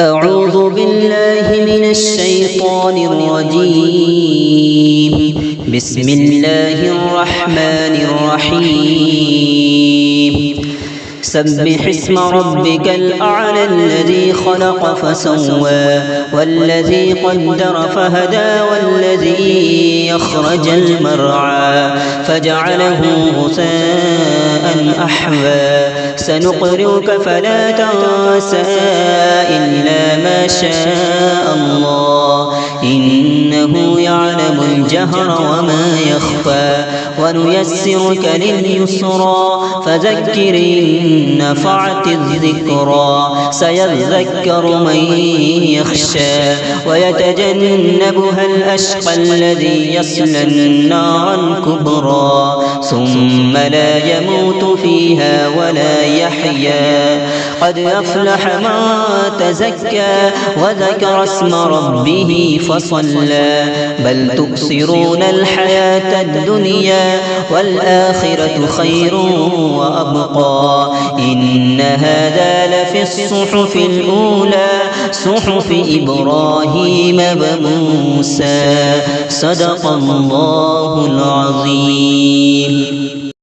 أعوذ بالله من الشيطان الرجيم. بسم الله الرحمن الرحيم. سبح اسم ربك الأعلى الذي خلق فسوى والذي قدر فهدى والذي يخرج المرعى فجعله غثاء أحوى سنقرئك فلا تنسى إلا ما شاء الله إنه يعلم الجهر وما يخفى ونيسرك لليسرى فذكر إن نفعت الذكرى سيذكر من يخشى ويتجنبها الأشقى الذي يصلى النار الكبرى ثم لا يموت فيها ولا يحيا قد أفلح من تزكى وذكر اسم ربه فصلى بل تؤثرون الحياة الدنيا والآخرة خير وأبقى إن هذا لفي الصحف الأولى صحف إبراهيم وموسى صدق الله العظيم.